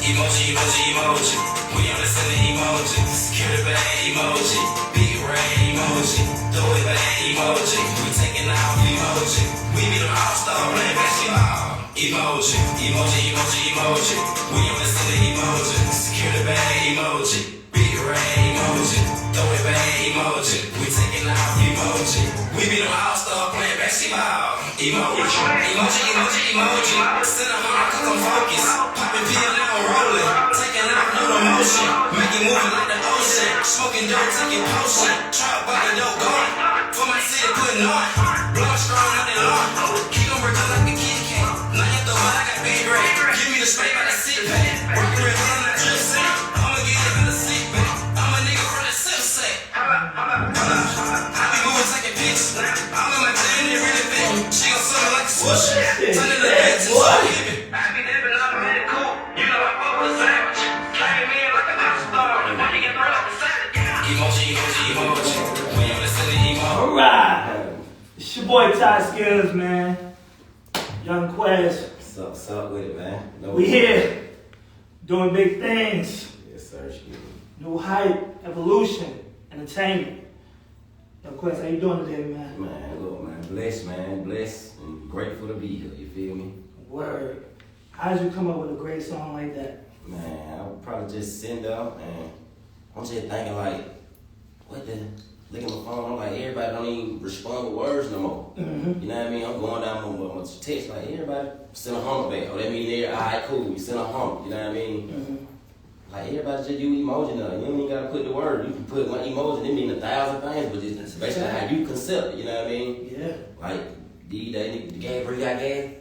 Emoji, emoji, emoji. We only sending emoji. Security bag emoji. Big red emoji. Throw it back emoji. We taking off emoji. We be the all-star playing basketball. Emoji, emoji, emoji, emoji. We only sending emoji. Security bag emoji. Big red emoji. Throw it back emoji. We taking off emoji. We be the all-star playing basketball. Emoji, emoji, emoji, emoji. Send a heart cause I'm focused. Popping pill now I'm rolling. Taking off no emotion. Making moving like the ocean. Smoking dope, taking potion. Trap by the dope going. For my city putting on. Blowing strong out the lawn. Keep on working like a Kit Kat. Now you throw I got big red. Give me the spray by the sit back. Working real hard, I'm not just saying. I'ma get it in the seat back. I'm a nigga from the sip set. I be moving, taking pictures. I'm in my gym, it really fit. She gon' suck me like a swoosh. Turning the bed to a hippie. I be dipping up in the cool. You know I fuck with a savage. Came in like a house star. When you get thrown off the side. Emoji, emoji, emoji. We only send the emoji. Alright. It's your boy Ty Skills, man. Yung Quez. What's up with it, man? We here. Doing big things. Yes, sir. New hype, evolution, entertainment. Yung Quez, how you doing today, man? Man, look, man. Blessed, man. Blessed and grateful to be here. You feel me? Word. How did you come up with a great song like that? Man, I would probably just send up and I'm just thinking like, what the? Look at my phone, I'm like, everybody don't even respond with words no more. Mm-hmm. You know what I mean? I'm going down my text like, everybody send a hump back. Oh, that mean they're, alright, cool, you send a hump. You know what I mean? Mm-hmm. Like, everybody just use emoji now. You don't even gotta put the word. You can put one emoji, it mean 1,000 things, but it's basically how you concept it, you know what I mean? Yeah. Like, the gas, where you got gas?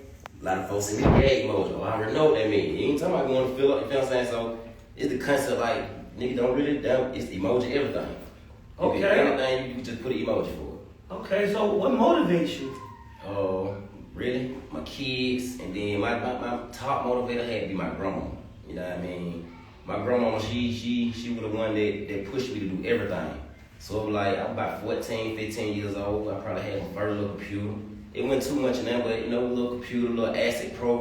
A lot of folks send me the gas emoji. Oh, I already know what that means. You ain't talking about going to fill up, you feel what I'm saying? So, it's the concept like, nigga don't really, it's emoji everything. Okay. If anything, you can just put an emoji for it. Okay, so what motivates you? Oh, really? My kids, and then my top motivator had to be my grandma. You know what I mean? My grandma, she was the one that pushed me to do everything. So it was like, I was about 14, 15 years old. I probably had my first little computer. It wasn't too much in there, but you know, little computer, little ASIC Pro,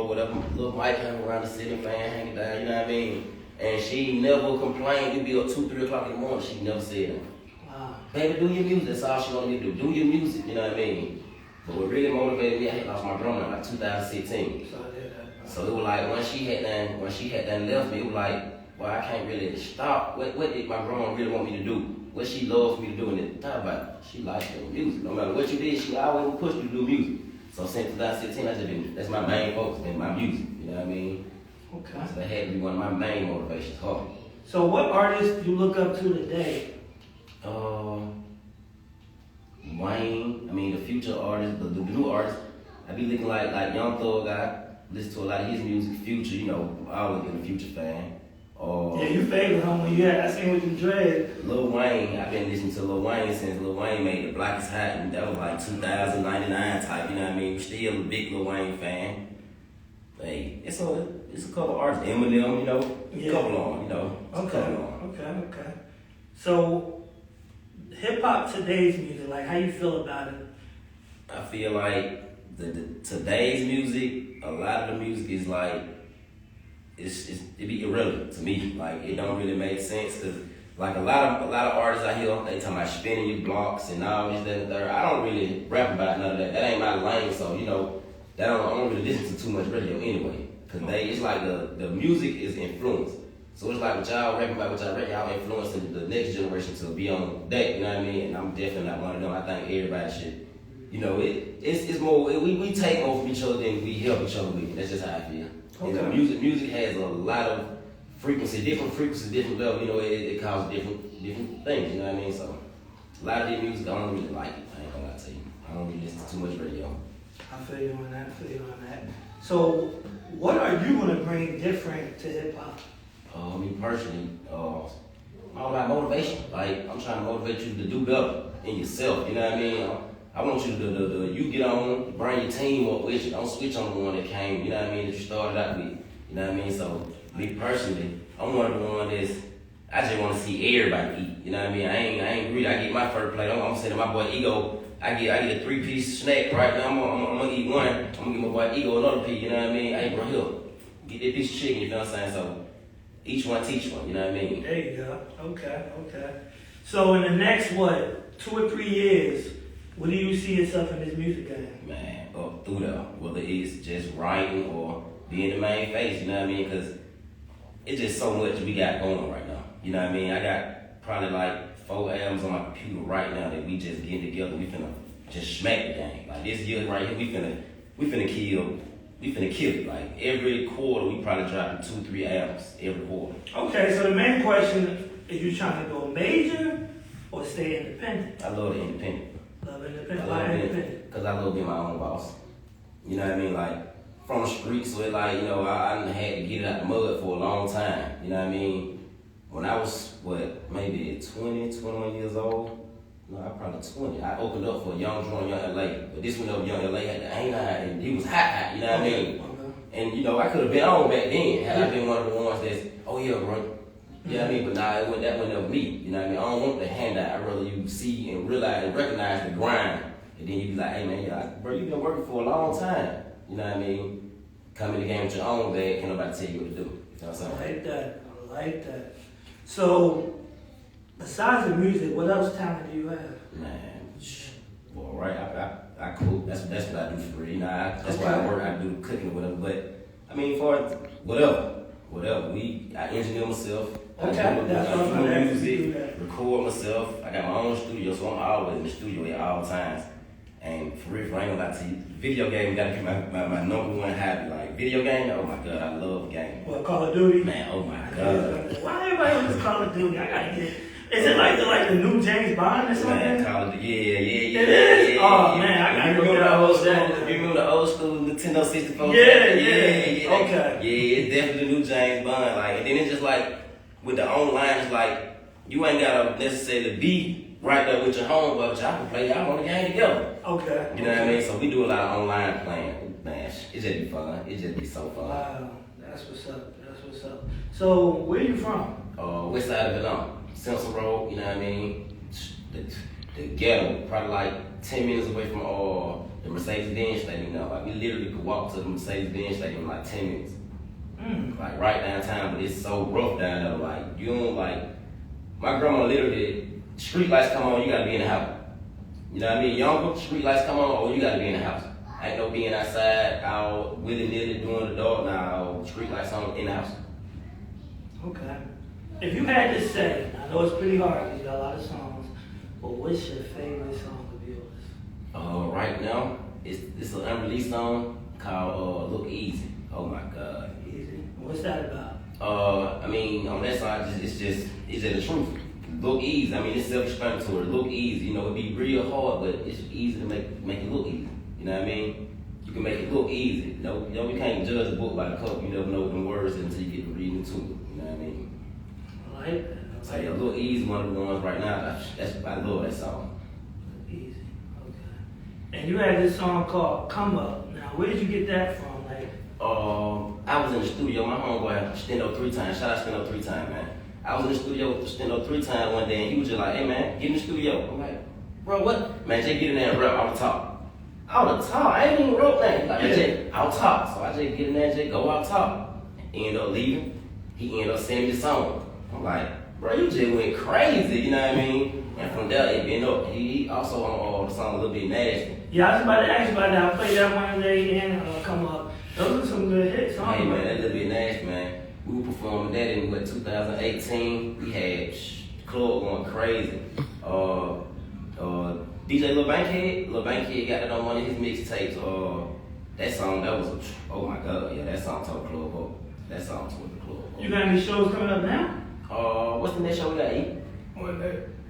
whatever. Little mic hanging around the ceiling fan, hanging down, you know what I mean? And she never complained. You'd be up 2, 3 o'clock in the morning. She never said that. Wow. Baby, do your music. That's all she wanted me to do. Do your music. You know what I mean? But what really motivated me, I had lost my grandma in like 2016. So it was like when she had done left me, it was like, well, I can't really stop. What did my grandma really want me to do? What she loved me to do, and then talk about it. She likes doing music. No matter what you did, she always pushed you to do music. So since 2016, that's my main focus, been my music. You know what I mean? Okay. So that had to be one of my main motivations. So what artists do you look up to today? Wayne, I mean the future artists, the new artists. I be looking like Young Thug. I listen to a lot of his music. Future, you know, I always been a Future fan. Yeah, you favorite, homie. Yeah, I seen with them dreads. Lil Wayne, I've been listening to Lil Wayne since Lil Wayne made The Block Is Hot, and that was like 2099 type. You know what I mean? Still a big Lil Wayne fan. Hey, it's a couple artists, Eminem, you know, yeah. A couple on, you know. Okay. So, hip hop today's music, like how you feel about it? I feel like today's music, a lot of the music is like it be irrelevant to me. Like it don't really make sense because like a lot of artists I hear they talking about spinning your blocks and all this, that, and third. I don't really rap about none of that. That ain't my lane. So you know. I don't really listen to too much radio anyway, cause it's like the music is influenced. So it's like what y'all rapping about, what y'all rap, y'all influencing the next generation to be on that. You know what I mean? And I'm definitely not one of them. I think everybody should, you know, it's more we take more from each other than we help each other with. That's just how I feel. Okay. You know, music has a lot of different frequency, different level. You know, it causes different things. You know what I mean? So a lot of the music I don't really like it. I ain't gonna lie to you. I don't really listen to too much radio. I feel you on that. So, what are you gonna bring different to hip hop? Me personally, all about motivation. Like I'm trying to motivate you to do better in yourself. You know what I mean? I want you to you get on, bring your team up with you. Don't switch on the one that came. You know what I mean? That you started out with. You know what I mean? So me personally, I'm one of the ones that's I just want to see everybody eat. You know what I mean? I ain't greedy. I get my first plate. I'm saying to my boy Ego. I get a 3-piece snack right now. I'm gonna eat one. I'm gonna give my boy Ego another piece. You know what I mean? I ain't bro here. get that piece of chicken, you know what I'm saying? So each one teach one, you know what I mean? There you go. Okay. So in the next, 2 or 3 years, what do you see yourself in this music game? Man, up through there, whether it's just writing or being the main face, you know what I mean? Because it's just so much we got going right now. You know what I mean? I got probably like 4 albums on my computer right now that we just getting together. We finna just smack the game. Like this year right here, we finna kill it. Like every quarter, we probably dropping 2-3 albums every quarter. Okay, so the main question is, you trying to go major or stay independent? I love the independent. Love independent. Why independent? Because I love being my own boss. You know what I mean? Like from the streets, so it like, you know, I done had to get it out the mud for a long time. You know what I mean? When I was, maybe 20, 21 years old, no, I probably 20. I opened up for a Young Draw in Young LA. But this one up Young LA had the ain't and he was hot, you know what I mean? And you know, I could have been on back then had I been one of the ones that's, oh yeah, bro. You know what I mean? But nah, that went up me. You know what I mean? I don't want the handout. I'd rather you see and realize and recognize the grind. And then you be like, hey man, bro, you been working for a long time. You know what I mean? Come in the game with your own bag, can't nobody tell you what to do. You know what I'm saying? I like that. So, besides the music, what else talent do you have? Man, well, right, I cook. That's what I do for real. You know, that's why I work. I do cooking or whatever. But I mean, for whatever. I engineer myself. Okay, I that's do what I'm music, record myself. I got my own studio, so I'm always in the studio at all times. And for real, I ain't gonna lie to you, video game gotta be my number one hobby. Like video game, oh my god, I love game. What, Call of Duty? Man, oh my god. Why everybody on this Call of Duty? I gotta get it. Is it like the new James Bond or something? Man, Call of Duty, yeah. It is? Oh man, I gotta remember get the old school? that. You remember the old school Nintendo 64? Yeah. Okay. Okay. Yeah, it's definitely the new James Bond. Like, and then it's just like with the online, it's like you ain't gotta necessarily be right there with your homeboy, but y'all can play y'all on the game together. Okay. You know what I mean? So we do a lot of online playing. Man, it just be fun. It just be so fun. Wow, that's what's up. So, where you from? West side of Atlanta, Simpson Road. You know what I mean? The ghetto, probably like 10 minutes away from the Mercedes-Benz Stadium. You know, like we literally could walk to the Mercedes-Benz Stadium in like 10 minutes. Like right downtown, but it's so rough down there. Like you don't like. My grandma literally, street lights come on, you gotta be in the house. You know what I mean? Younger, street lights come on, you gotta be in the house. Ain't no being outside, out willy-nilly doing the dog. Now, street lights on in the house. Okay. If you had to say, I know it's pretty hard because you got a lot of songs, but what's your favorite song of yours? Right now, it's an unreleased song called Look Easy. Oh my God. Easy. What's that about? I mean, on that side, it's just the truth. Look easy. I mean, it's self-explanatory. Look easy. You know, it'd be real hard, but it's easy to make it look easy. You know what I mean? You can make it look easy. You know, we can't judge a book by the cover. You never know them words until you get to reading into it. You know what I mean? I like that. So yeah, Look Easy, one of the ones right now. I love that song. Easy. Okay. And you had this song called Come Up. Now, where did you get that from? Like, I was in the studio. My homeboy Stendo 3 times. Shout out Stendo 3 times, man. I was in the studio with Stendo 3 times one day, and he was just like, "Hey man, get in the studio." I'm like, "Bro, what?" Man, Jay, get in there and rap. I'll talk. I ain't even wrote that. Like, Jay, I'll talk. So I just get in there, Jay, go out talk. End up leaving. He ended up sending me the song. I'm like, "Bro, you just went crazy." You know what I mean? And from there, it been up. He also on the song A Little Bit Nasty. yeah, I was about to ask you about that. I played that one day and Come Up. Those are some good hits. Hey man, that Little Bit Nasty, man. We were performing that in 2018. We had the club going crazy. DJ Lil Bankhead got that on one of his mixtapes. That song, oh my God, yeah, that song tore the club up. That song tore the club up. You got any shows coming up now? What's the next show we got?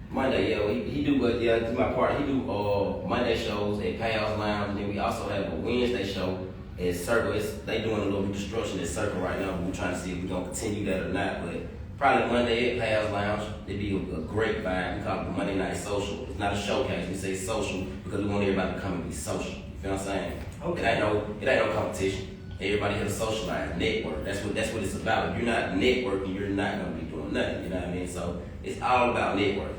Monday, yeah. He do, but yeah, this is my part. He do Monday shows at Payhouse Lounge, and then we also have a Wednesday show at Circle. They doing a little reconstruction at Circle right now. We're trying to see if we're gonna continue that or not. But probably Monday at Payhouse Lounge. It'd be a great vibe. We call it the Monday Night Social. It's not a showcase. We say social because we want everybody to come and be social. You feel what I'm saying? Okay. It ain't no competition. Everybody here to socialize, network. That's what it's about. If you're not networking, you're not gonna be doing nothing. You know what I mean? So it's all about networking.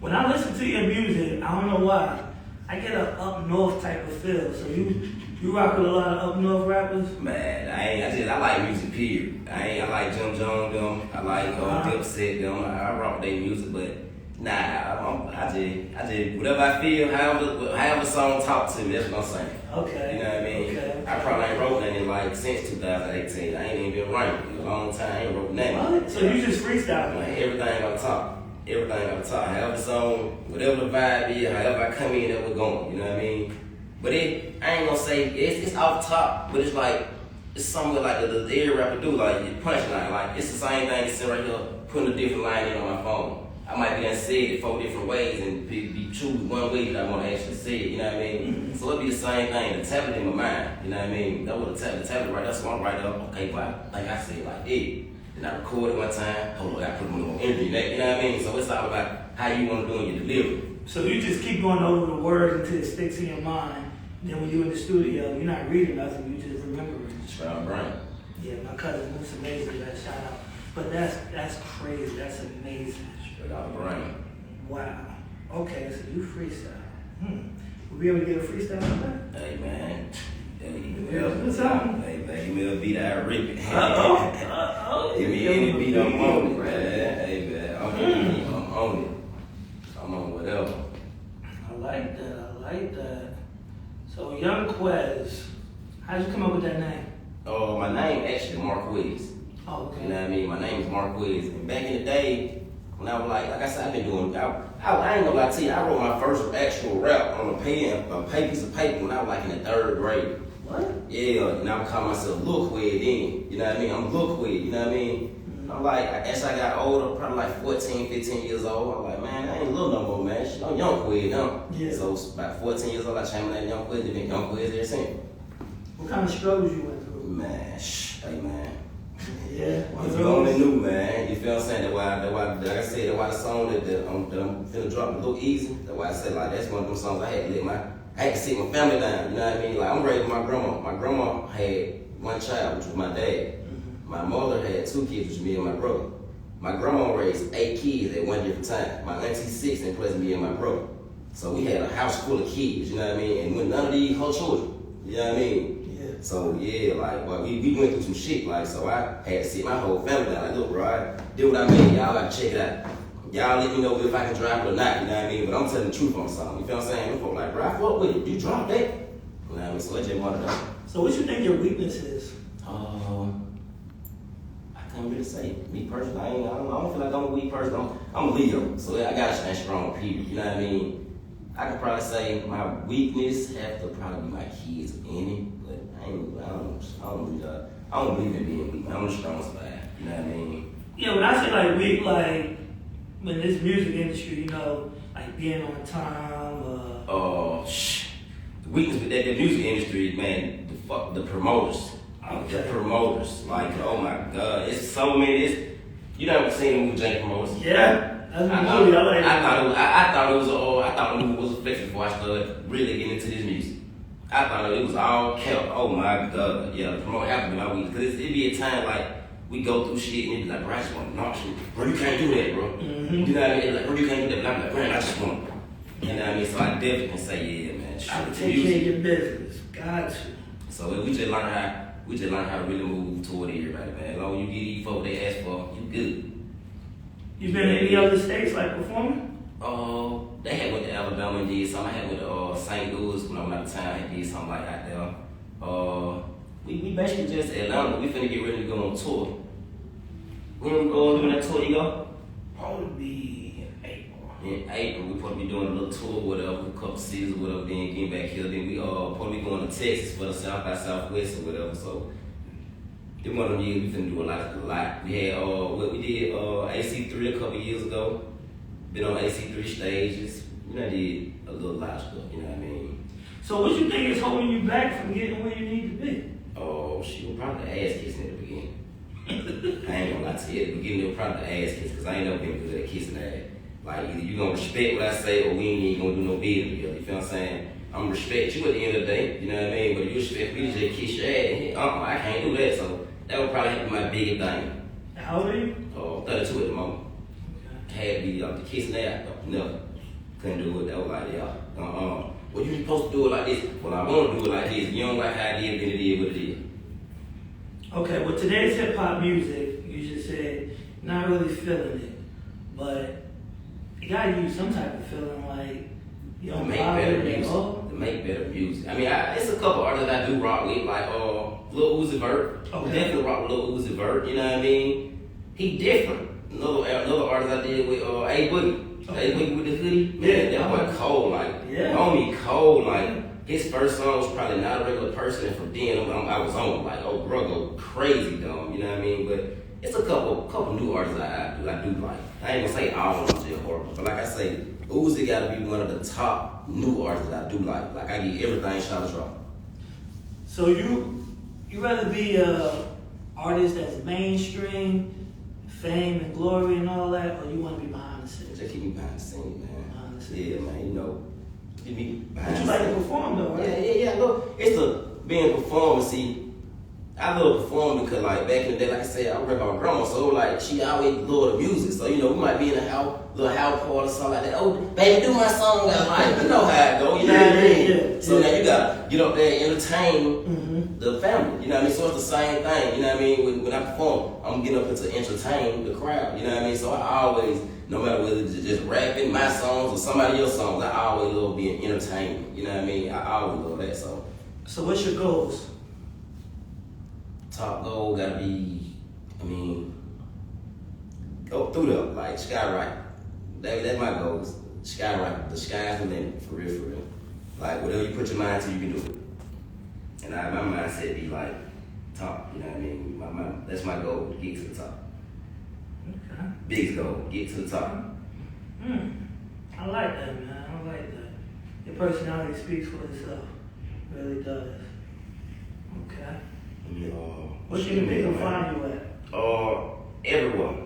When I listen to your music, I don't know why, I get a up north type of feel. So you rock with a lot of up north rappers? Man, I like music, period. I like Jim Jones, them. I like Dipset, them. I rock their music, but nah, I just, whatever I feel, however song talk to me, that's what I'm saying. Okay. You know what I mean? Okay. I probably ain't wrote nothing like since 2018. I ain't even been writing in a long time. I ain't wrote nothing. What? So you just freestyle? Like, everything on top. Everything on top. However song, whatever the vibe is, however I come in, that we're going. You know what I mean? But I ain't gonna say it's off top, but it's like it's somewhere like the every rapper do, like the punchline. Like it's the same thing as sitting right here putting a different line in on my phone. I might be done said it 4 different ways and be choose one way that I want to actually say it. You know what I mean? Mm-hmm. So it'll be the same thing. The tablet in my mind. You know what I mean? That was the tablet right there. So I'm right up. Okay, but like I said, like it. Then I record it one time. Hold on, I put them on internet. You know what I mean? So it's all about how you want to do in your delivery. So you just keep going over the words until it sticks in your mind. Then when you're in the studio, you're not reading nothing, you just remember it. Strong brain. Yeah, my cousin was amazing, that shout out. But that's crazy, that's amazing. Straight out of brain. Wow. Okay, so you freestyle. Will we ever get a freestyle on that? Hey man. What's up? Hey man, give me a beat, I rip it. Uh-oh. Give me any beat, I'm on it, man. Hey man, I'm on it. I'm on whatever. I like that. So Yung Quez, how'd you come up with that name? My name actually Mark Quez. Oh, okay. You know what I mean? My name is Mark Quez. And back in the day, when I was like I said, I've been doing, I ain't gonna lie to you, I wrote my first actual rap on a piece of paper when I was like in the 3rd grade. What? Yeah, and I would call myself Lil Quez then. You know what I mean? I'm Lil Quez, you know what I mean? I'm like, as I got older, probably like 14, 15 years old, I'm like, man, I ain't little no more, man. I'm Yung Quez now. Yeah. So about 14 years old, I changed my name to Yung Quez, and been Yung Quez ever since. What kind of struggles you went through? Man, hey man. Yeah. If you only knew, man, you feel what I'm saying? That's why, like I said, that's why the song that I'm finna drop a little easy. That's why I said, like, that's one of them songs I had to sit my family down, you know what I mean? Like, I'm raising my grandma. My grandma had one child, which was my dad. My mother had 2 kids, which was me and my brother. My grandma raised 8 kids at one different time. My auntie 6, and plus me and my brother. So we had a house full of kids, you know what I mean? And with none of these whole children, you know what I mean? Yeah. So yeah, like, well, we went through some shit, like, so I had to sit my whole family down. Like, look, bro, I did what I mean. Y'all gotta check it out. Y'all let me know if I can drop it or not, you know what I mean? But I'm telling the truth on something, you feel what I'm saying? Them folk like, bro, I fuck with it. You dropped that. You know what I mean? So it's just one of them. So what you think your weakness is? I can't really say. Me personally, I don't feel like I'm a weak person. I'm a Leo, so I gotta stand strong, period. You know what I mean? I could probably say my weakness have to probably be my kids in it, but I don't believe in being weak. I'm the strong side. You know what I mean? Yeah, when I say like weak, like in this music industry, you know, like being on time. The weakness with that music industry, man, the promoters. Okay. The promoters. Like, oh my God, it's so many. You never seen the movie Jane Promoters? Yeah, that's a movie. I thought the movie was a fiction before I started really getting into this music. I thought it was all kept. Oh my God, yeah, the promoter have to be my weakness. Cause it'd be a time like we go through shit and it'd be like, bro, I just want to knock shit. Bro, you can't do that, bro. Mm-hmm. You know what I mean? Like, bro, you can't do that. But I'm like, man, I just want. You know what I mean? So I definitely can say, yeah, man. I take care of your business. Got you. So we just learn how to really move toward everybody, man. As long as you get these folk they ask for, you good. You been in any other states like performing? They had went to Alabama and did something. I had went to St. Louis when I went out of town. I did something like that there. We basically just Atlanta. We finna get ready to go on tour. When we go doing that tour, you go? Probably in April. In April, we probably be doing a little tour, whatever, a couple cities or whatever. Then getting back here. Then we probably going to Texas for the South by Southwest or whatever. So. Then one of them years we finna do a lot. We had we did AC3 a couple years ago. Been on AC3 stages. You know, did a lot of stuff. You know what I mean? So what you think is holding you back from getting where you need to be? Oh, she was probably the ass kissing at the beginning. I ain't gonna lie to you. At the beginning, it was probably the ass kiss because I ain't never been good at kissing ass. Like either you gonna respect what I say or we ain't gonna do no business together. You feel what I'm saying? I'm gonna respect you at the end of the day. You know what I mean? But you respect me to just kiss your ass. I can't do that. So. That would probably be my biggest thing. How old are you? 32 at the moment. Okay. Had to be the kissing that, nothing. Couldn't do it. That was like, yeah. Well, you supposed to do it like this. Well, I want to do it like this. You don't like how it is, then it is what it is. Okay, well today's hip hop music, you just said not really feeling it, but you gotta use some type of feeling like you don't make follow better it at music. all. To make better music. I mean, it's a couple artists I do rock with, like Lil Uzi Vert. Okay. Definitely rock with Lil Uzi Vert. You know what I mean? He different. Another artist I did with A Boogie. Okay. A Boogie with the hoodie. Man, that boy cold. Like, homie cold. Like, his first song was probably Not a Regular Person, and from then I was on like, oh, bro, go crazy, dumb. You know what I mean? But it's a couple new artists I do like. I ain't gonna say all of them are horrible, but like I say, Uzi gotta be one of the top new artists I do like. Like, I give everything shot a drop. So you rather be a artist that's mainstream, fame and glory and all that, or you want to be behind the scenes? Just keep me behind the scenes, man. Behind the scenes. Yeah, man, you know, keep me behind But the you like to scenes. perform though, right? Yeah. Look, it's the being a performer. See, I love performing because, like, back in the day, like I said, I work on my grandma, so like she always loved the music. So you know, we might be in a little house party or something like that. Oh, baby, do my song. I like, you know how it go. You know what I mean? Yeah. So now you gotta get up there and entertain the family. You know what I mean? So it's the same thing. You know what I mean? When I perform, I'm getting up here to entertain the crowd. You know what I mean? So I always, no matter whether it's just rapping my songs or somebody else's songs, I always love being entertained. You know what I mean? I always love that. So what's your goals? Top goal gotta be, I mean, go through them, like skyrocket. That's my goals. Skyrocket. The sky's the limit, for real. Like, whatever you put your mind to, you can do it. And my mindset be like top, you know what I mean? That's my goal, to get to the top. Okay. Biggest goal, get to the top. I like that, man. I like that. Your personality speaks for itself. It really does. Okay. What can people find you at? Everywhere.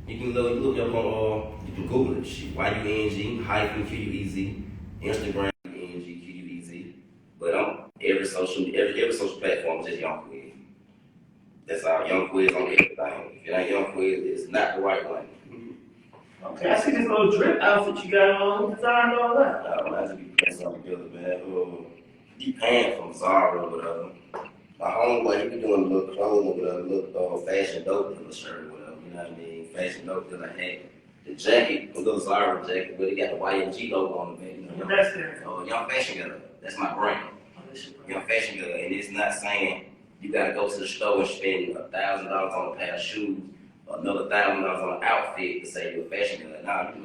You can look up on, you can Google it, shit. YUNG-QUEZ, Instagram, UNG-QUEZ. But I'm every social platform, just Yung Quez. That's all, Yung Quez on everything. If it ain't Yung Quez, it's not the right one. Okay, I see this little drip outfit you got on. Who designed all that? I just be putting something together, man. You paying from Zara or whatever. My homeboy, he be doing a little clothing with a little fashion dope in the shirt or whatever, you know what I mean? Fashion dope in the hat. The jacket, a little Zara jacket, but it got the YNG logo on the back. You know, That's there. Young Fashion Girl, that's my brand. Young Fashion Girl, and it's not saying you gotta go to the store and spend $1,000 on a pair of shoes, or another $1,000 on an outfit to say you're a fashion girl. Now you can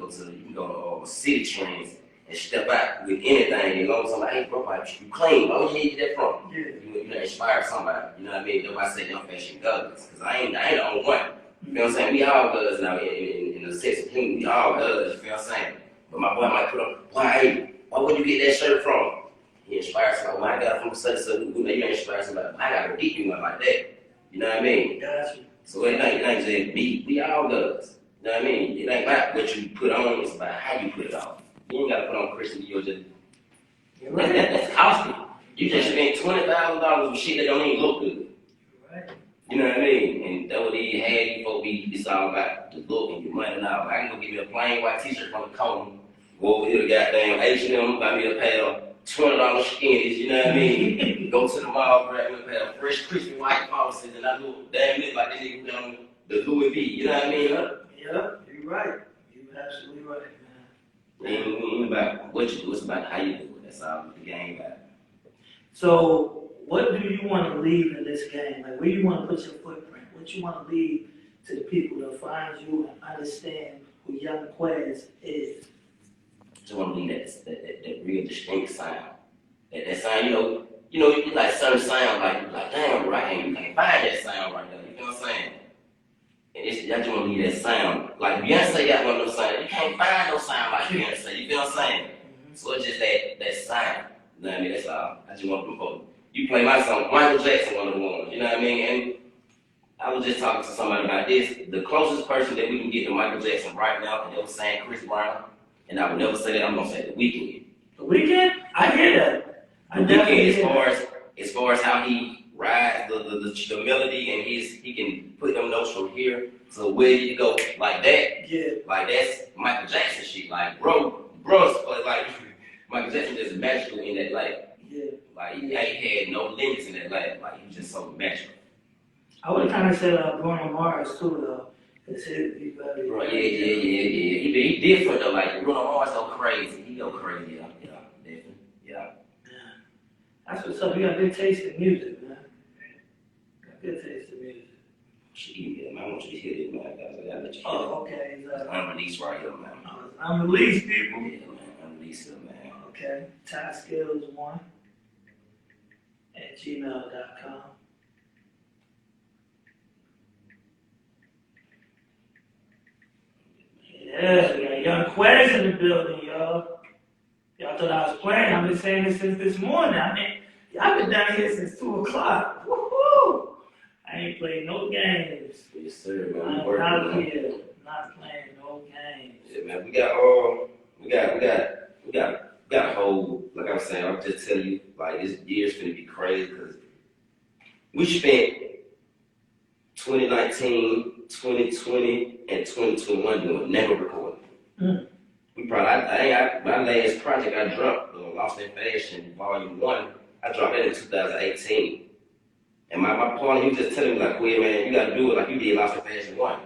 go to City Trends and step out with anything. You know, somebody, hey bro, you clean, why would you need to get that from? Yeah. You know, inspire somebody. You know what I mean? That's why I say Young Fashion Girls, because I ain't the only one. You know what I'm saying? We all girls now in the sense of human. We all girls, you feel what I'm saying? But my boy might put up, boy, hey, why would you get that shirt from? He inspires somebody. Well, I got it from such and such. You know, you inspire somebody. I gotta get you one like that. You know what I mean? Gotcha. So it ain't just me. We all girls. You know what I mean? It ain't about what you put on, it's about how you put it on. You ain't gotta put on Christian Dior just. That's costly. You just spent $20,000 on shit that don't even look good. Right. You know what I mean? And that's what they had you folks be. It's all about the look and your money now. I can go get me a plain white t-shirt from the corner, go over here to goddamn H&M, buy me a pair of $20 skinnies, you know what I mean? Go to the mall, grab me a pair of fresh, crispy white policies, and I look damn it like this nigga on the Louis V, you know what I mean? Yeah, you're right. You're absolutely right, man. It ain't about what you do, it's about how you do it. That's all the game about. So, what do you want to leave in this game? Like, where you want to put your footprint? What you want to leave to the people to find you and understand who Yung Quez is? Just want to leave that real distinct sound. That sound, you know, like certain sound, like damn, bro, I can't find that sound right there. You know what I'm saying? And I just want to leave that sound. Like Beyonce got one of those sounds. You can't find no sound like Beyonce. You feel what I'm saying? So it's just that sound. You know what I mean? That's all. I just want to you play my song, Michael Jackson, one of the ones. You know what I mean? And I was just talking to somebody about this. The closest person that we can get to Michael Jackson right now, and they were saying Chris Brown. And I would never say that. I'm gonna say The Weeknd. The Weeknd? I hear that. The Weeknd, as far as how he rides the melody and he can put them notes from here to where you go like that. Yeah. Like that's Michael Jackson shit. Like bro, like Michael Jackson is magical in that light. Yeah. Like he had no limits in that light. Like he was just so magical. I would kind of say Bruno Mars too, though. Cause he very. Bro, yeah. He different though. Like Bruno Mars go crazy. He go crazy. Yeah, definitely. Yeah. That's what's up. You got good taste in music, man. Got good taste in music. Yeah, man. I want you to hear this, man. I gotta let you hear it. Oh, okay. It's unreleased right here, man. Unreleased, people. Yeah, man. Unreleased it, man. Okay. Tyskills1 at gmail.com. Yeah, we got Yung Quez in the building, y'all. Y'all thought I was playing. I've been saying this since this morning. I mean, y'all been down here since 2 o'clock. Woohoo! I ain't played no games. Yes, sir, man. I'm out here, not playing no games. Yeah, man. We got a whole, like I was saying, I'm just telling you, like this year's gonna be crazy because we spent 2019, 2020, and 2021 doing never recording. We probably, my last project I dropped, Lost in Fashion, Volume 1, I dropped that in 2018. And my partner, he was just telling me, like, well, man, you gotta do it like you did Lost in Fashion 1.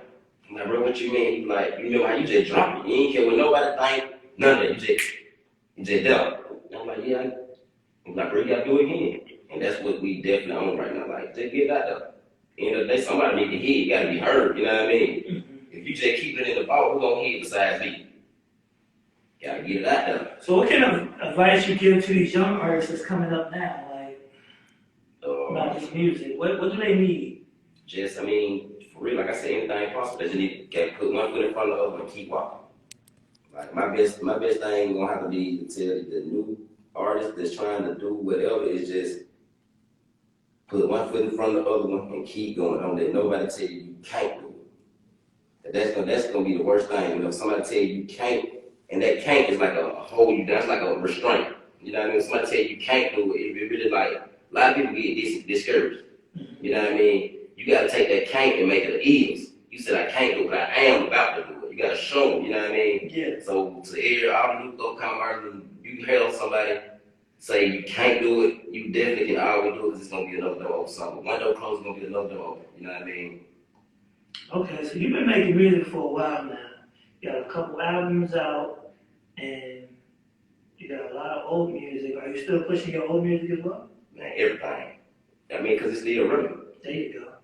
I'm like, bro, what you mean? He was like, you know how you just dropped it. You ain't care what nobody think, none of that. You just done. And I'm like, yeah. I'm like, bro, you gotta do it again. And that's what we definitely on right now. Like, just get it out there. End of the day, somebody need to hear. You gotta be heard. You know what I mean? Mm-hmm. If you just keep it in the vault, who gonna hear it besides me? Gotta get it out there. So, what kind of advice you give to these young artists that's coming up now, like about this music? What do they need? Just, I mean, for real, like I said, anything possible. They just need to put one foot in front of the other and keep walking. Like my best thing gonna have to be to tell the new artist that's trying to do whatever is just put one foot in front of the other one and keep going. Don't let nobody tell you you can't do it. That's gonna be the worst thing. You know, somebody tell you you can't, and that can't is like a hold you down. It's like a restraint. You know what I mean? Somebody tell you you can't do it. It really like a lot of people get discouraged. You know what I mean? You gotta take that can't and make it an is. You said I can't do it, but I am about to do it. You gotta show them. You know what I mean? Yeah. So to hear all the new upcoming artists, you hear somebody say you can't do it, you definitely can always do it because it's gonna be another door open. So one door closed, it's gonna be another door open. You know what I mean? Okay, so you've been making music for a while now. You got a couple albums out, and you got a lot of old music. Are you still pushing your old music as well? Man, everything. I mean, because it's still relevant. There you go.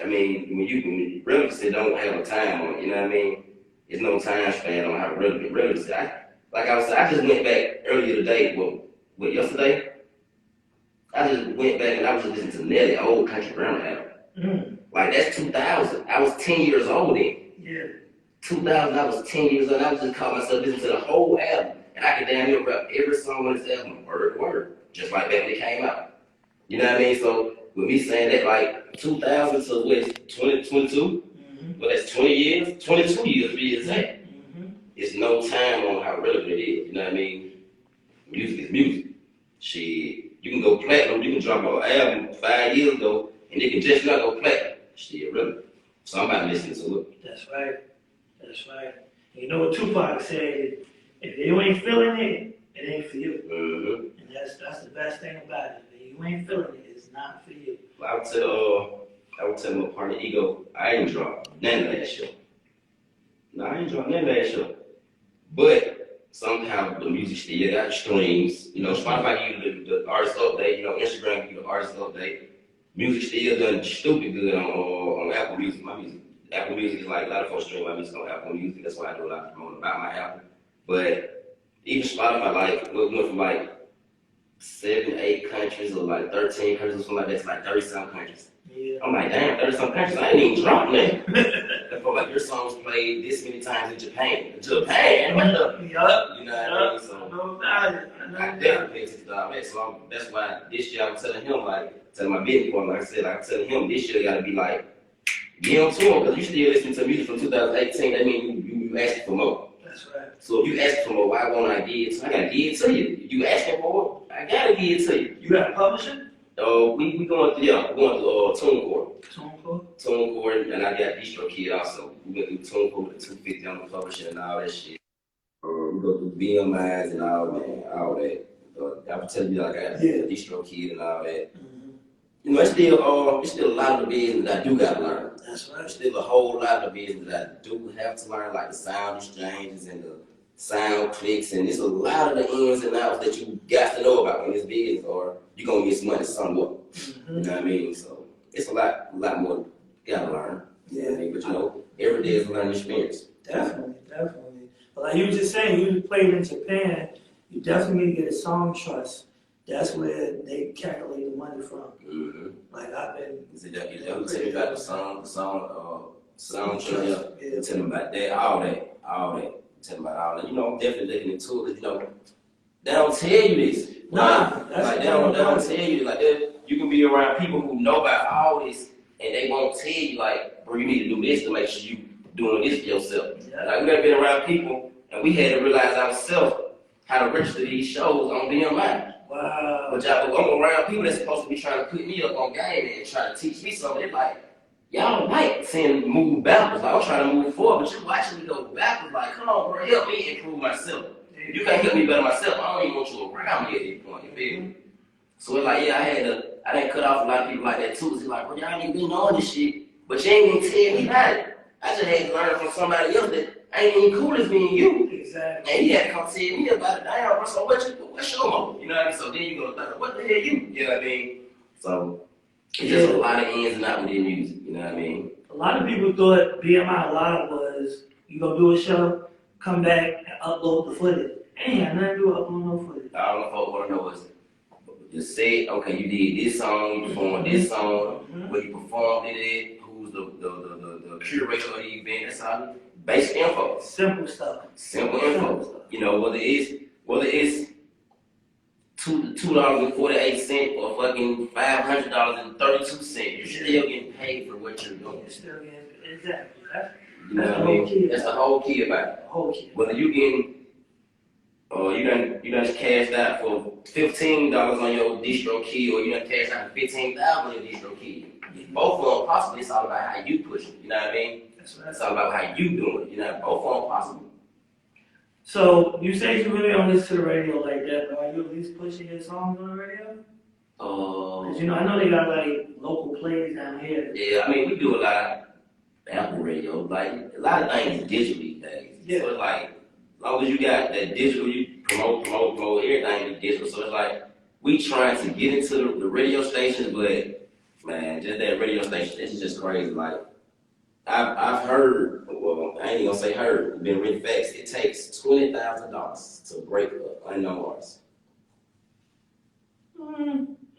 I mean, when you relevancy don't have a time on it, you know what I mean? There's no time span on how relevancy. Like I was saying, I just went back earlier today, yesterday? I just went back and I was listening to Nelly, old country grammar album. Like that's 2000. I was 10 years old then. Yeah. 2000, I was 10 years old. I was just caught myself listening to the whole album. And I could damn near rap every song on this album, word for word, just like that when it came out. You know what I mean? So with me saying that, like 2000 to what, 2022, well, that's 20 years, 22 years to be exact. It's no time on how relevant it is. You know what I mean? Music is music. Shit, you can go platinum. You can drop an album 5 years ago, and it can just not go platinum. Still relevant. Somebody listening to it. That's right. You know what Tupac said? If you ain't feeling it, it ain't for you. And that's the best thing about it. If you ain't feeling it, it's not for you. I would tell my partner Ego, I ain't dropped none last year. No, I ain't dropped none last year. But somehow the music still got streams. You know, Spotify give you the artist update. You know, Instagram give you the artist update. Music still done stupid good on Apple Music. My music, Apple Music is like a lot of folks stream my music on Apple Music. That's why I do a lot of promoting about my album. But even Spotify, like, we went from like 7, 8 countries or like 13 countries or something like that to like 30-some countries. Yeah. I'm like, damn, 30-some countries, I ain't even dropped that. That's like your song's played this many times in Japan. Japan? What the? Yup. You know what I mean? So I definitely pay attention to all that. So that's why this year I'm telling him, like, telling my business partner, like I said, I'm telling him this year gotta be like, get on tour, because you still listening to music from 2018, that means you asking for more. That's right. So if you ask for more, why won't I give it to you? I gotta give it to you. You asking for it, I gotta give it to you. You got a publisher? We going through TuneCore. TuneCore, and I got DistroKid also. We went through TuneCore with the 250 on the publisher and all that shit. We go through BMIs and all, man, all that. I would tell you, like, I got a distro kid and all that. Mm-hmm. You know, it's still a lot of the business that I do got to learn. That's right. There's still a whole lot of business that I do have to learn, like the sound exchanges and the sound clicks, and there's a lot of the ins and outs that you got to know about in this business, or you're gonna miss money somewhat. Mm-hmm. You know what I mean? So it's a lot more you gotta learn. Yeah. You know what I mean? But you know, every day is a learning experience. Definitely. But like you were just saying, you played in Japan, you definitely need to get a song trust. That's where they calculate the money from. Mm-hmm. Like I've been. You tell me about the sound trust. Yeah. Tell them about that, all that. Tell them about all that. You know, I'm definitely looking into it. You know, they don't tell you this. Nah, like they don't tell you like that. You can be around people who know about all this, and they won't tell you like, bro, you need to do this to make sure you doing this for yourself. Yeah. Like we gotta be around people, and we had to realize ourselves how to register these shows on BMI. Wow. But I'm around people that's supposed to be trying to put me up on game and trying to teach me something. They're like, y'all don't like saying move backwards. Like I'm trying to move forward, but you're watching me go backwards. Like, come on, bro, help me improve myself. You can't help me better myself. I don't even want you around me at this point. You feel me? So it's like, yeah, I didn't cut off a lot of people like that too. It's like, bro, y'all ain't been on this shit, but you ain't gonna tell me about it. I just had to learn from somebody else that ain't even cool as me and you. Exactly. And he had to come tell me about it. Damn, bro, so what's your move? You know what I mean? So then you go think, what the hell you know what I mean? So it's just a lot of ins and outs within music, you know what I mean? A lot of people thought BMI Live was, you gonna do a show, come back and upload the footage. Ain't had nothing to do with uploading no footage. All the folks want to know is, just say, okay, you did this song, you performed this song, where you performed it, who's the curator of the event, that's all. Basic info. Simple stuff. Simple info. You know, whether it's $2.48 or fucking $500.32, you're still getting paid for what you're doing. You're still getting, exactly. You know what I mean? That's the whole key about it. The whole key. Whether you getting you done cashed out for $15 on your distro key, or you done cashed out for $15,000 on your distro key. Both of them possible. It's all about how you push it. You know what I mean? That's right. It's all about how you do it. You know, both of them possible. So you say you really don't listen to the radio like that, but are you at least pushing your songs on the radio? Cause you know, I know they got like local plays down here. Yeah, I mean we do a lot of Apple radio, like a lot of things digital these days. Yeah. So it's like, as long as you got that digital, you promote, everything is digital. So it's like we trying to get into the radio stations, but man, just that radio station, it's just crazy. Like I've heard, well, I ain't even gonna say heard, it's been written facts. It takes $20,000 to break up unknown artists.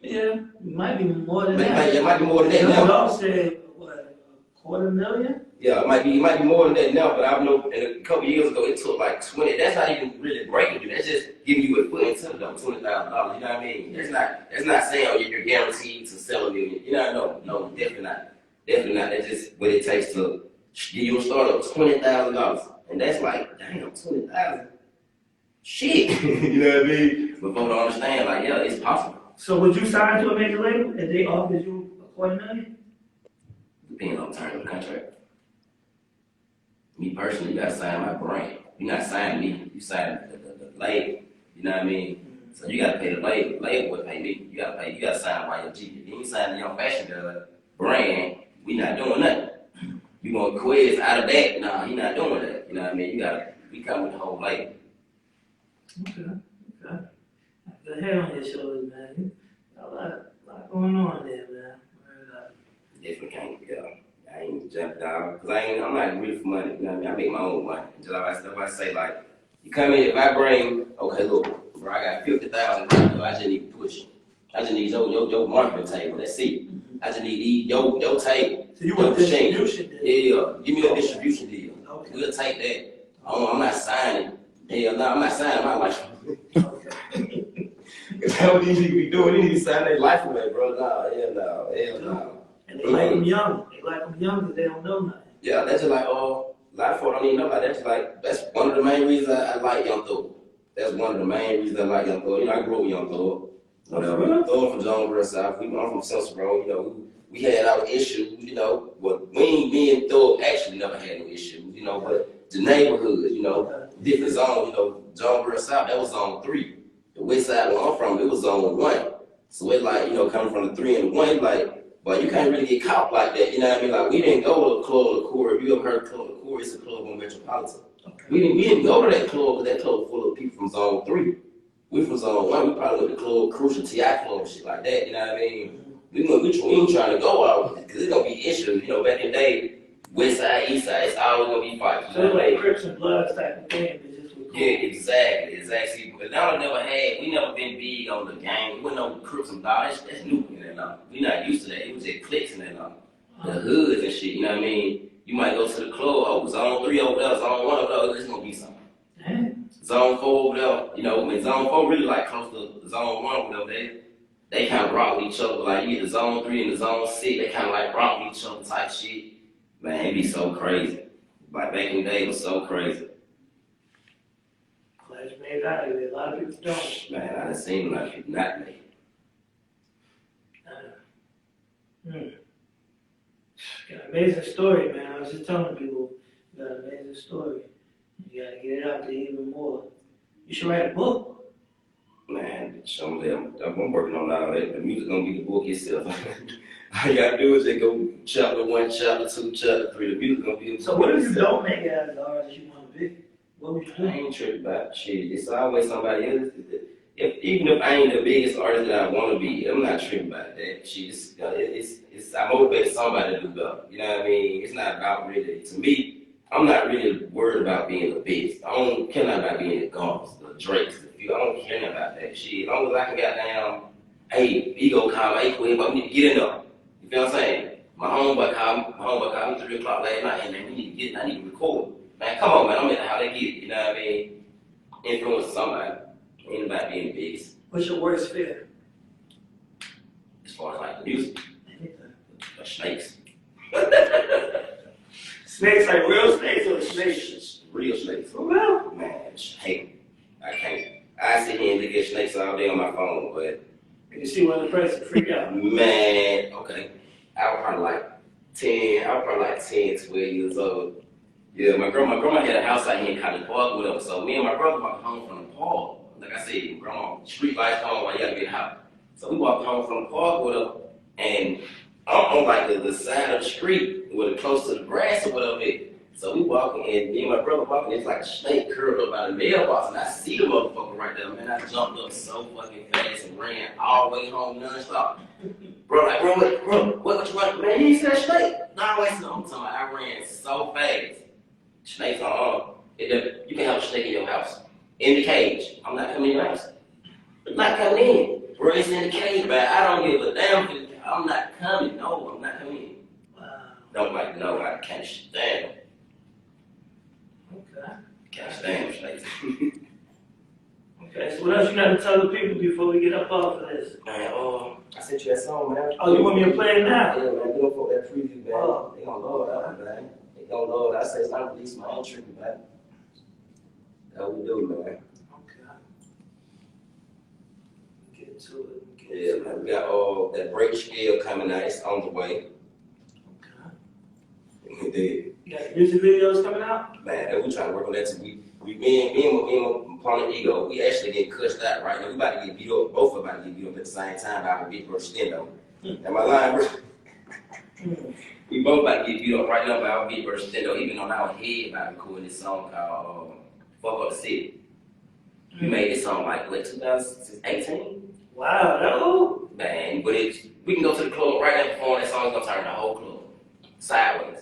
Yeah, it might be more than that. It might be more than that now. Y'all said what, $250,000? Yeah, it might be more than that now, but I know a couple years ago it took like 20. That's not even really breaking you. That's just giving you a foot into the door, $20,000. You know what I mean? That's not saying you're guaranteed to sell a million. You know, no, definitely not. Definitely not. That's just what it takes to give you a start of $20,000, and that's like, damn, $20,000. Shit, you know what I mean? But folks don't understand, like, yeah, it's possible. So would you sign to a major label if they offered you $250,000? Depending on the terms of the contract. Me personally, you gotta sign my brand. You're not signing me. You sign the label. You know what I mean? So you gotta pay the label. The label would pay me. You gotta sign YFG. Then you sign the Young Fashion brand. We not doing nothing. You gonna Quez out of that? Nah, he not doing that. You know what I mean? We come with the whole label. Okay. Go ahead on your shoulders, man. A lot going on there, man. Definitely can't, I ain't jumped down, cause I'm not really for money, you know what I mean? I make my own money. Just like I say, like, you come in, if I bring, okay, look, bro, I got 50,000 right now, I just need to push. I just need your marketing table, that's it. I just need your table. So you want a distribution deal? Yeah, give me a distribution deal. Okay. We'll take that. I'm not signing. Hell no, I'm not signing my life. Okay. That's what these people be doing. They need to sign their life away, bro. Hell no. And they like them young. They like them young because they don't know nothing. Yeah, that's just like, a lot of folks don't even know about that. That's one of the main reasons I like Young Thug. That's one of the main reasons I like Young Thug. You know, I grew up with Young Thug. Thug from Jonesboro South. I'm from Cicero. You know, we had our issues, you know, but me and Thug actually never had no issues, you know, but the neighborhood, you know, different zones, you know, Jonesboro South, that was zone 3. The west side where I'm from, it was zone 1. So it's like, coming from the 3 and the 1, it's like, but you can't really get caught like that, you know what I mean? Like, we didn't go to the Club LaCour. If you ever heard of Club LaCour, it's a club on Metropolitan. Okay. We didn't go to that club, because that club was full of people from zone 3. We from zone 1, we probably went to Club Crucial, T.I. Club and shit like that, you know what I mean? We ain't trying to go out, because it's going to be issues, back in the day, west side, east side, it's always going to be fights. So it's like Crips and Bloods type of thing, but just with yeah, exactly. But we never been big on the gang. We know Crips and Bloods, that's new in Atlanta. We not used to that. It was just cliques in Atlanta. The hoods and shit, you know what I mean? You might go to the club, zone 3 over there, zone 1 over there, it's going to be something. Zone 4 over there, zone 4 really like close to zone 1 over there. They kind of rock with each other, like you get the zone 3 and the zone 6, they kind of like rock with each other type shit. Man, it be so crazy. Like back in the day, it was so crazy. Glad you made it out of there. A lot of people don't. Man, I done seen a lot of people not make it. Got an amazing story, man. I was just telling people, you got an amazing story. You gotta get it out there even more. You should write a book. Man, some of them, I'm working on all that. The music gonna be the book itself. All you gotta do is just go chapter 1, chapter 2, chapter 3. The music gonna be the book. So what if you don't make it as the artist you want to be? What would you do? I ain't tripping about shit. It's always somebody else. Even if I ain't the biggest artist that I want to be, I'm not tripping about that shit. I motivate somebody to do better. You know what I mean? It's not about really, to me, I'm not really worried about being the best. I don't care about being the Guns, the Drakes, the few. I don't care about that shit. As long as I can get down, hey, ego call, hey, quit, but we need to get in there. You feel what I'm saying? My homeboy called me 3 o'clock last night, and man, we need to get in, I need to record. Man, come on, man, I'm in the how they get it, you know what I mean? Influence somebody. Ain't about being the biggest. What's your worst fear? As far as like the music. Snakes. Snakes, like real snakes or snakes? Real snakes. For real? Man, I can't. I sit here and look at snakes all day on my phone, but you see one of the person freak out. Man, okay. I was probably like 10, 12 years old. Yeah, my grandma had a house out here in College Park with us. So me and my brother walked home from the park. Like I said, grandma, street lights home, while you gotta get hot. So we walked home from the park with her, and I'm on like the side of the street, with close to the grass or whatever. So we walking, and me and my brother walking, it's like a snake curled up by the mailbox, and I see the motherfucker right there, man. I jumped up so fucking fast and ran all the way home nonstop. Bro, what you want? Man, you see that snake? No, I'm talking about I ran so fast. Snakes you can have a snake in your house. In the cage. I'm not coming in your house. I'm not coming in. Bro, it's in the cage, man. I don't give a damn. I'm not coming. No, I'm not coming in. Wow. I can't stand them. Okay. Can't stand them snakes. Okay, so what else you gotta tell the people before we get up off of this? Man, I sent you that song, man. Oh, you want me to play it now? Yeah, man. Do it for that preview, man. Oh. They gonna love that, man. They gonna love that. I say it's not release my own tribute, man. That's what we do, man. Okay. Get to it. Yeah, man. We got that break scale coming out. It's on the way. Okay. You got music videos coming out? Man, we trying to work on that too. Me and my partner Ego, we actually get cussed out right now. We about to get beat up. Both of us about to get beat up at the same time by our big versus Stendo. Am I lying, bro? We both about to get beat up right now by our big versus Stendo, even on our head about recording this song called Fuck Up the City. We made this song like, 2018? Wow, that old? Man, but we can go to the club right now and perform that song, it's gonna turn the whole club sideways.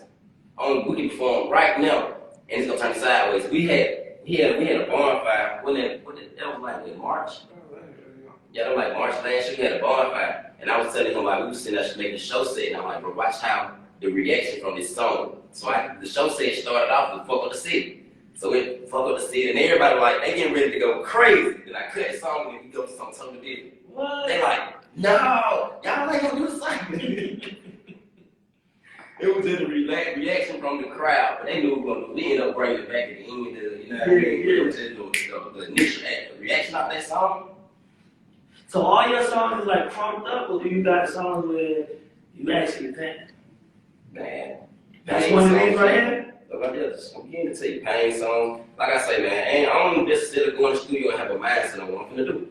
We can perform right now, and it's gonna turn sideways. We had a bonfire. That was like in March. Yeah, that was like March last year. We had a bonfire, and I was telling him like we was sitting there making a show set, and I'm like, bro, watch how the reaction from this song. So the show set started off with "Fuck Up the City." So it "Fuck Up the City," and everybody like they getting ready to go crazy. Then I cut the song and we go to something totally different. What? They like, no, y'all ain't gonna do the same. It was just a reaction from the crowd, but they knew we were going to end up bringing it back at the end. You know what I mean? It was just the initial reaction of that song. So all your songs is like crunked up, or do you got songs where you actually think? Man. That's one of these right here? But I'm beginning to take pain song. Like I say, man, I don't necessarily go in the studio and have a mindset on what I'm finna do.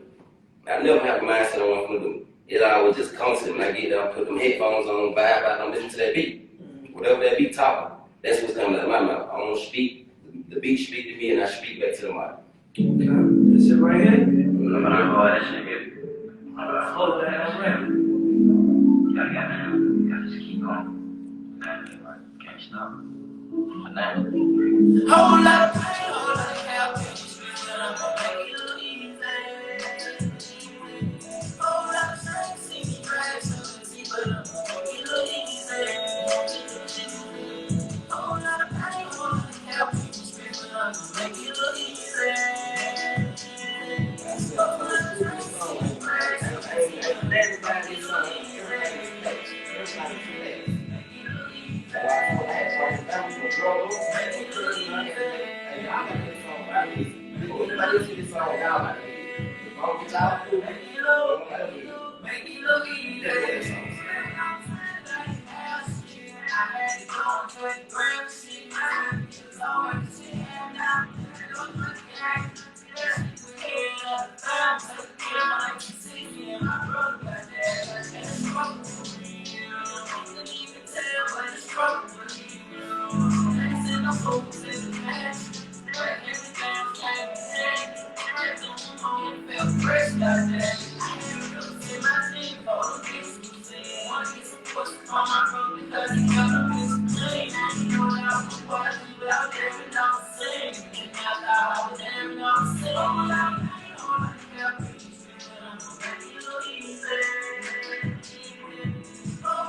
I never have a mindset on what I'm finna do. It always just constant. When I get there, I put them headphones on, vibe out, and listen to that beat. Whatever that beat talking, that's what's coming out of my mouth. I don't speak. The beat speak to me, and I speak back to the mic. Okay. This shit right here? That shit good. Slow down, right? Gotta just keep going. Can't stop. Whole lot of pain, whole lot of hell, but I'm gonna make it look easy. Whole lot of strength, see me drag so easy, but I'm gonna make it look easy. Whole lot of pain, whole lot of hell, but I'm gonna make it look easy. Whole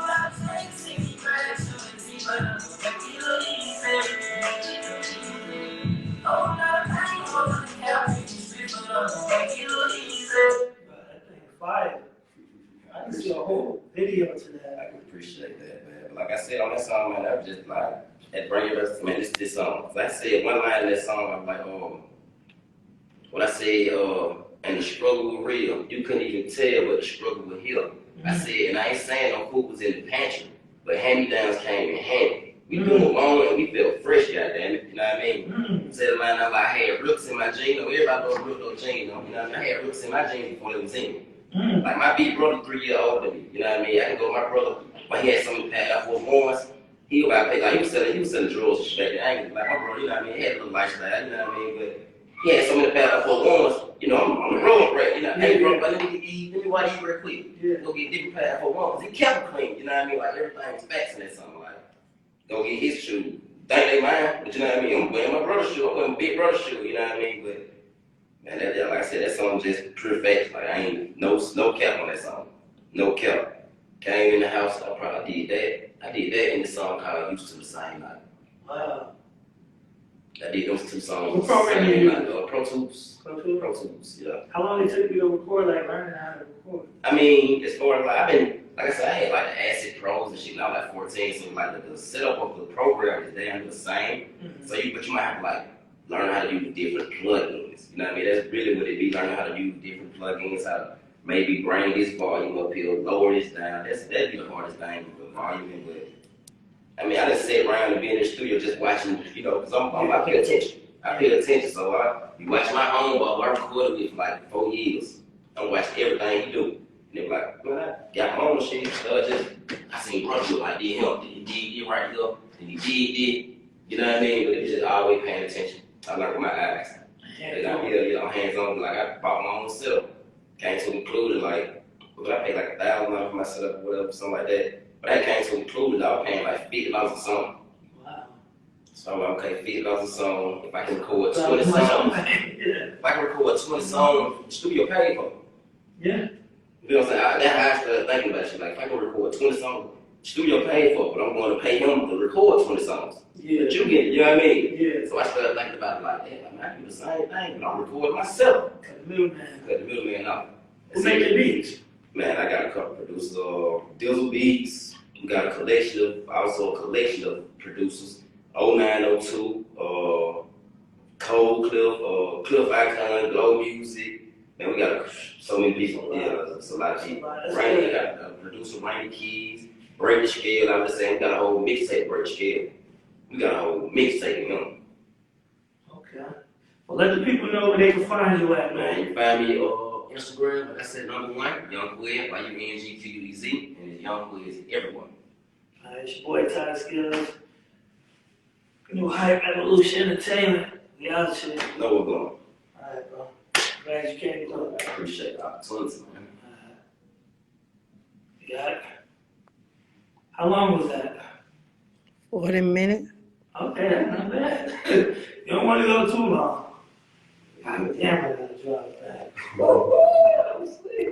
lot of strength, see me drag so easy, but I'm gonna make it look easy. Fire. I can see a whole video to that. I can appreciate that, man. But like I said on that song, man, I was just like, that bring it up, man, this song. Like I said, one line in that song, I'm like, when I said, and the struggle was real, you couldn't even tell, but the struggle was here. I said, and I ain't saying no food was in the pantry, but hand-me-downs came in handy. We do it long and we felt fresh, goddammit, you know what I mean? Said line, I had rooks in my jeans, everybody knows rook jeans, you know what I mean? I had rooks in my jeans before they was in me. Like my big brother 3 years older than me, you know what I mean? I can go to my brother, when he had some of the past 4 months, he was about to pay, like he was selling drugs and shit. I ain't like my brother, you know what I mean? He had a little lifestyle, you know what I mean? But he had some of the past 4 months, you know, I'm the road rat, you know, hey bro, but let me watch you real quick. Go get different past 4 months. He kept it clean, you know what I mean? Like everything was facts in that something like go get his shoe. Think they mine, but you know what I mean? I'm wearing my brother's shoe, I'm wearing big brother's shoe, you know what I mean? But man, that, like I said, that song just pure facts. Like I ain't no cap on that song. No cap. Came in the house, I probably did that. I did that in the song called Used to the Same Night. Wow. I did those 2 songs. What program you use? Pro Tools. Pro Tools? Yeah. How long it took you to record, like learning how to record? I mean, as far as like, I've been, like I said, I had like the Acid Pros and shit, and I was like 14, so like the setup of the program is damn the same. So but you might have to like learn how to use different plugins. You know what I mean? That's really what it be, learning how to use different plugins, how to maybe bring this volume up here, lower this down. That'd be the hardest thing with volume. But I mean, I just sit around and be in the studio just watching, you know, because I pay attention. I pay attention, so I be watching my homeboy. I recorded with for like 4 years. I'm watching everything he do. And they be like, man, I got my own shit. I seen brother do like did him, he did it right here, and he did it. You know what I mean? But it was just always paying attention. I learned with my eyes. And I'm here, you know, hands on. Like I bought my own setup. Came to include like, what I paid like $1,000 for my setup or whatever, something like that. But that came to include I was paying like $50 a song. Wow. So I'm like, okay, $50 a song. If I can record 20 songs, if I can record 20 songs, studio paid for. Yeah. You know what I'm saying? That's how I started thinking about shit. Like, if I can record 20 songs, studio paid for, but I'm going to pay him to record 20 songs. Yeah. But you get it, you know what I mean? Yeah. So I started thinking about it like, damn, I can do the same thing, but I'm recording myself. Cut the middleman. Cut the middleman out. Who make the beats? Man, I got a couple producers, Dizzle Beats. We got a collection of producers. 0902, Cold Cliff, Cliff Icon, Glow Music. Man, we got so many people. Yeah, it's a lot of people. Rainy, got a producer, Rainy Keys. Break the Scale, I'm just saying, we got a whole mixtape, Break the Scale. We got a whole mixtape, you know. Okay. Well, let the people know where they can find you at, man. Man, you can find me Instagram, like I said, #1, Yung Quez, YUNGQUEZ, and it's Yung Quez everywhere. Alright, it's your boy Ty Skills. New Hype Evolution Entertainment. We out here. Know what's going on. Alright, bro. Glad you came through. I appreciate the opportunity, man. Alright. You got it? How long was that? 40 minutes. Okay, that's not bad. You don't want to go too long. God damn, I gotta drop that. That was sweet.